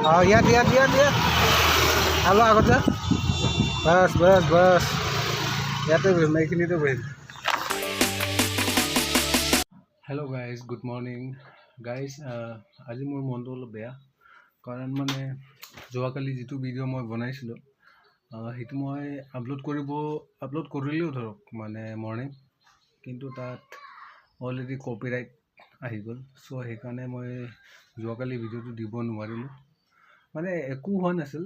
ইয়াত হালো আগত যা বাছ ইয়াতে বহিম এইখিনিতে বহিম। Hello' guys, good morning guys. আজি মোৰ মনটো অলপ বেয়া, কাৰণ মানে যোৱাকালি যিটো ভিডিঅ' মই বনাইছিলোঁ সেইটো মই আপলোড কৰিলেও ধৰক মানে মৰ্ণিং, কিন্তু তাত অলৰেডি কপিৰাইট আহি গ'ল। চ' সেইকাৰণে মই যোৱাকালি ভিডিঅ'টো দিব নোৱাৰিলোঁ। মানে একো হোৱা নাছিল,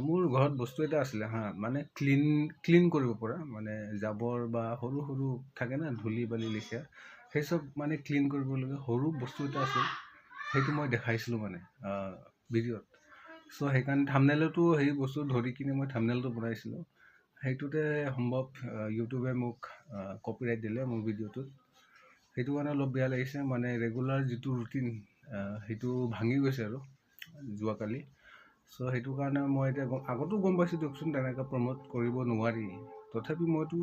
মোৰ ঘৰত বস্তু এটা আছিলে মানে ক্লিন কৰিব পৰা, মানে জাবৰ বা সৰু সৰু থাকে না ধূলি বালি লিখা, সেই চব মানে ক্লিন কৰিবলগীয়া সৰু বস্তু এটা আছিল। সেইটো মই দেখাইছিলোঁ মানে ভিডিঅ'ত। চ' সেইকাৰণে থাম্বনেইলতো সেই বস্তু ধৰি কিনে মই থাম্বনেইলটো বনাইছিলোঁ। সেইটোতে সম্ভৱ ইউটিউবে মোক কপিৰাইট দিলে মোৰ ভিডিঅ'টোত। সেইটো কাৰণে অলপ বেয়া লাগিছে, মানে ৰেগুলাৰ যিটো ৰুটিন সেইটো ভাঙি গৈছে আৰু যোৱাকালি। চ' সেইটো কাৰণে মই এতিয়া আগতো গম পাইছোঁ দিয়কচোন, তেনেকৈ প্ৰমোট কৰিব নোৱাৰি। তথাপি মইতো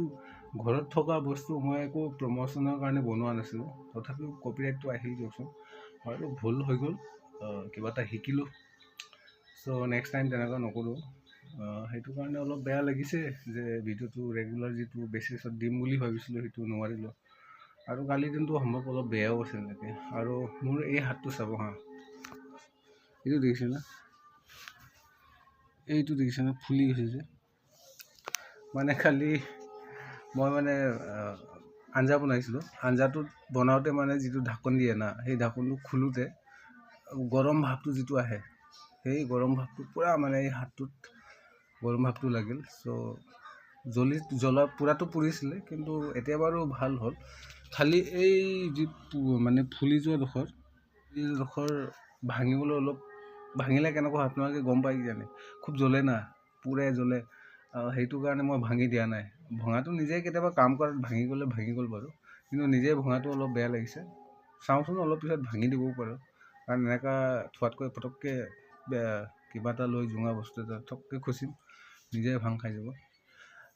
ঘৰত থকা বস্তু মই একো প্ৰমোচনৰ কাৰণে বনোৱা নাছিলোঁ, তথাপিও কপিৰাইটটো আহিল দিয়কচোন। হয়তো ভুল হৈ গ'ল, কিবা এটা শিকিলোঁ। চ' নেক্সট টাইম তেনেকুৱা নকৰোঁ। সেইটো কাৰণে অলপ বেয়া লাগিছে যে ভিডিঅ'টো ৰেগুলাৰ যিটো বেচিছত দিম বুলি ভাবিছিলোঁ সেইটো নোৱাৰিলোঁ। আৰু কালিৰ দিনটো সম্ভৱ অলপ বেয়াও আছিল নেকি। আৰু মোৰ এই হাতটো চাব এইটো দেখিছে না, এইটো দেখিছে না, ফুলি গৈছে যে। মানে কালি মই মানে আঞ্জা বনাইছিলোঁ, আঞ্জাটোত বনাওঁতে মানে যিটো ঢাকন দিয়ে না, সেই ঢাকনটো খোলোতে গৰম ভাৱটো যিটো আহে, সেই গৰম ভাৱটো পূৰা মানে এই হাতটোত গৰম ভাৱটো লাগিল। চ' পূৰাটো পুৰিছিলে, কিন্তু এতিয়া বাৰু ভাল হ'ল। খালি এই যি মানে ফুলি যোৱা ডোখৰ ভাঙিবলৈ অলপ, ভাঙিলে কেনেকুৱা হয় আপোনালোকে গম পাই কিজানি, খুব জ্বলে না, পূৰে জ্বলে। সেইটো কাৰণে মই ভাঙি দিয়া নাই। ভঙাটো নিজে কেতিয়াবা কাম কৰাত ভাঙি গ'ল বাৰু, কিন্তু নিজে ভঙাটো অলপ বেয়া লাগিছে। চাওঁচোন অলপ পিছত ভাঙি দিবও পাৰোঁ, কাৰণ এনেকুৱা থোৱাতকৈ পটককৈ কিবা এটা লৈ জোঙা বস্তু এটা থপকৈ খুচিম, নিজে ভাং খাই যাব।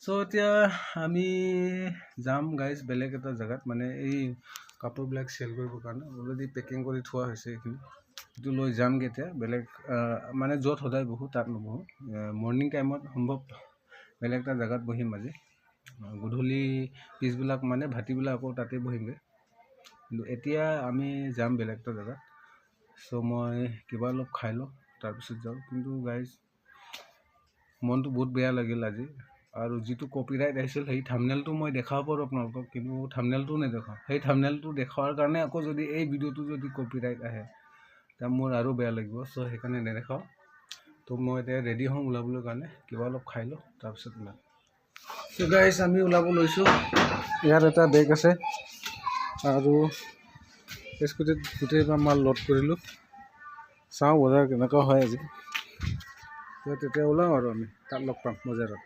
চ' এতিয়া আমি যাম গাইজ বেলেগ এটা জেগাত, মানে এই কাপোৰবিলাক চেল কৰিবৰ কাৰণে অলৰেডি পেকিং কৰি থোৱা হৈছে। এইটো লৈ যামগৈ এতিয়া বেলেগ, মানে য'ত সদায় বহোঁ তাত নবহোঁ। মৰ্ণিং টাইমত সম্ভৱ বেলেগ এটা জেগাত বহিম আজি, গধূলি পিছবিলাক মানে ভাটিবিলাক আকৌ তাতে বহিমগৈ। কিন্তু এতিয়া আমি যাম বেলেগ এটা জেগাত। চ' মই কিবা অলপ খাই লওঁ, তাৰপিছত যাওঁ। কিন্তু গাইজ মনটো বহুত বেয়া লাগিল আজি। আৰু যিটো কপিৰাইট আহিছিল সেই থাম্বনেইলটো মই দেখাব পাৰোঁ আপোনালোকক, কিন্তু থাম্বনেইলটো নেদেখাওঁ। সেই থাম্বনেইলটো দেখুৱাৰ কাৰণে আকৌ যদি এই ভিডিঅ'টো যদি কপিৰাইট আহে তেতিয়া মোৰ আৰু বেয়া লাগিব। চ' সেইকাৰণে নেদেখাওঁ। তো মই এতিয়া ৰেডি হওঁ ওলাবলৈ কাৰণে, কিবা অলপ খাই লওঁ তাৰপিছত ওলাম। চ' গাইজ আমি ওলাব লৈছোঁ। ইয়াত এটা বেগ আছে আৰু স্কুটিত গোটেইবা মাল লোড কৰিলোঁ। চাওঁ বজাৰ কেনেকুৱা হয় আজি, তেতিয়া ওলাওঁ আৰু আমি তাত লগ পাম বজাৰত।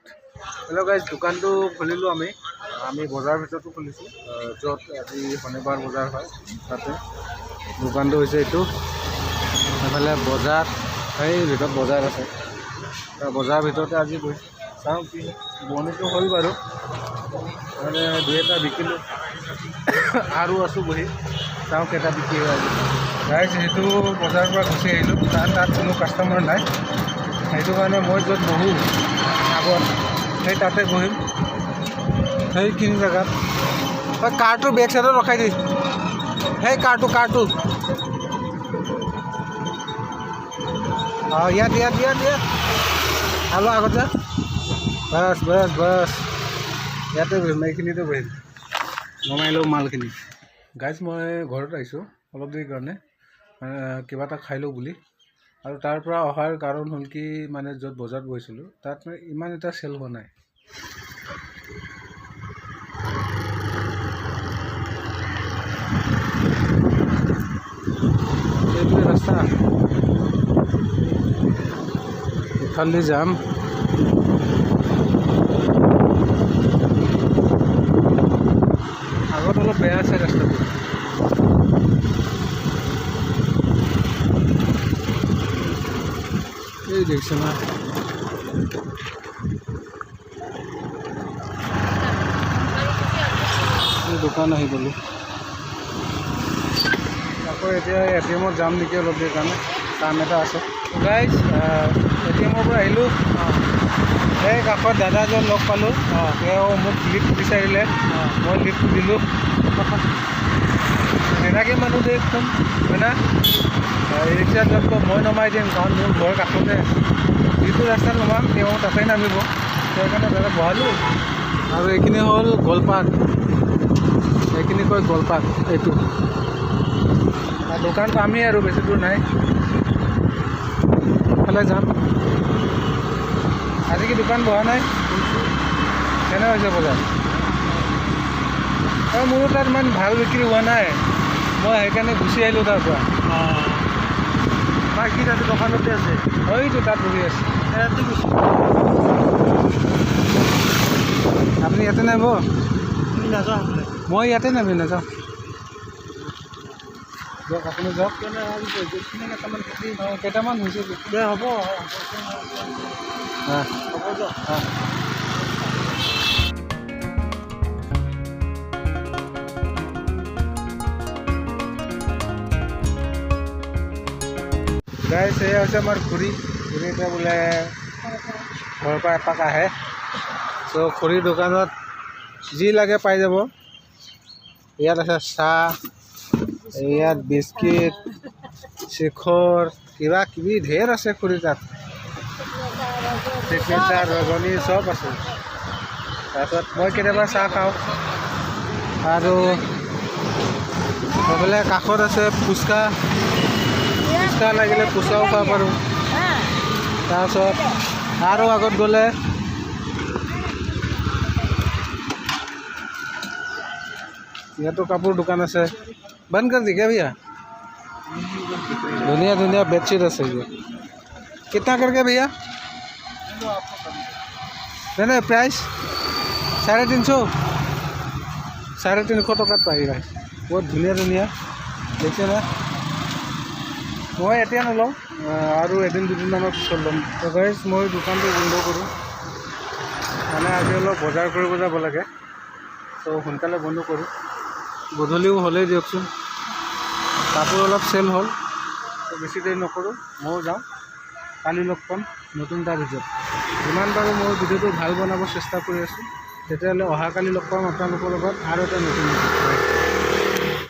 হেল্ল' গাইজ, দোকানটো খুলিলোঁ আমি বজাৰ ভিতৰতো খুলিছোঁ, য'ত আজি শনিবাৰ বজাৰ হয় তাতে দোকানটো হৈছে এইটো। এইফালে বজাৰ, সেই ভিতৰত বজাৰ আছে, বজাৰৰ ভিতৰতে আজি গৈছোঁ। চাওঁ কি বনিটো হ'ল বাৰু, মানে দুই এটা বিকিলোঁ আৰু আছোঁ বহি। চাওঁ কেইটা বিক্ৰী হয় আজি। গাইজ সেইটো বজাৰৰ পৰা গুচি আহিলোঁ, তাত কোনো কাষ্টমাৰ নাই। সেইটো কাৰণে মই য'ত বহোঁ আগত সেই তাতে বহিম, সেইখিনি জেগাত। কাৰটো বেক চাইডত ৰখাই দিছোঁ, সেই কাৰটো ইয়াত হালো আগত যা বাছ ইয়াতে বহিম, এইখিনিতে বহিম, নমাই লওঁ মালখিনি। গাইজ মই ঘৰত আহিছোঁ অলপ দেৰিৰ কাৰণে, কিবা এটা খাই লওঁ বুলি। আৰু তাৰ পৰা অহাৰ কাৰণ হ'ল কি, মানে য'ত বজাৰত বহিছিলোঁ তাত মানে ইমান এটা চেল হোৱা নাই। এইটোৱে ৰাস্তা, ইফালে যাম। আগত অলপ বেয়া আছে ৰাস্তাটো। এই দেখিছে না, দোকান আহি গ'লোঁ। আকৌ এতিয়া ATM-ত যাম নেকি অলপ দেৰি কাৰণে, কাম এটা আছে। গাইজ এটিএমৰ পৰা আহিলোঁ। এই কাষত দাদা এজন লগ পালোঁ। তেওঁ মোক লিফ্ট বিচাৰিলে, মই লিফ্টটো দিলোঁ। এনেকৈ মানুহ দেখোন হয় না, ৰিক্সাত যাব মই নমাই দিম, কাৰণ মোৰ ঘৰ কাষতে, যিটো ৰাস্তাত নমাম তেওঁ তাতে নামিব, সেইকাৰণে দাদা বহালোঁ। আৰু এইখিনি হ'ল গোলপাক, এইখিনি কয় গোলপাক এইটো। আৰু দোকান পামেই আৰু বেছি দূৰ নাই, ফালে যাম। আজি কি দোকান বহা নাই? কেনে হৈছে বজাৰ? আৰু মোৰো তাত ইমান ভাল বিক্ৰী হোৱা নাই, মই সেইকাৰণে গুচি আহিলোঁ তাৰ পৰা। বাকী তাতে দোকানতে আছে, হয়তো তাত বহি আছে। আপুনি ইয়াতে নামিব? নাযাওঁ, মই ইয়াতে নামি নাযাওঁ। দিয়ক আপুনি যাওক। কেইটামান হৈছে দে হ'ব হ'ব দিয়ক। গাইছ এয়া হৈছে আমাৰ খুৰী এতিয়া বোলে ঘৰৰ পৰা এপাক আহে। চ' খুৰীৰ দোকানত যি লাগে পাই যাব। ইয়াত আছে চাহ, ইয়াত বিস্কিট, শিখৰ, কিবা কিবি ঢেৰ আছে খুৰীৰ তাত। চিগনেচাৰ, ৰজনী চব আছে। তাৰপিছত মই কেতিয়াবা চাহ খাওঁ। আৰু এইফালে কাষত আছে ফুচকা, ফুচকা লাগিলে ফুচকাও খাব পাৰোঁ। তাৰপিছত আৰু আগত গ'লে ইয়াতো কাপোৰ দোকান আছে। बंद कर दी क्या भैया? दुनिया दुनिया बेडशीट है सही है। कितना करके भैया? नहीं नहीं प्राइस 350 350 टका पाएगा। बहुत धुनिया धुनिया देखिए ना। मैं এতিয়া নলওঁ আৰু এদিন দুদিনমানৰ পিছত ল'ম। তো গাইজ মই দোকানটো বন্ধ কৰোঁ, মানে আজি অলপ বজাৰ কৰিব যাব লাগে, তো সোনকালে বন্ধ কৰোঁ। গধূলিও হ'লেই দিয়কচোন, কাপোৰ অলপ চেল হ'ল, তো বেছি দেৰি নকৰোঁ, ময়ো যাওঁ। কালি লগ পাম নতুন এটা ভিডিঅ'ত। যিমান পাৰোঁ মই ভিডিঅ'টো ভাল বনাব চেষ্টা কৰি আছোঁ। তেতিয়াহ'লে অহাকালি লগ পাম আপোনালোকৰ লগত আৰু এটা নতুন ভিডিঅ'।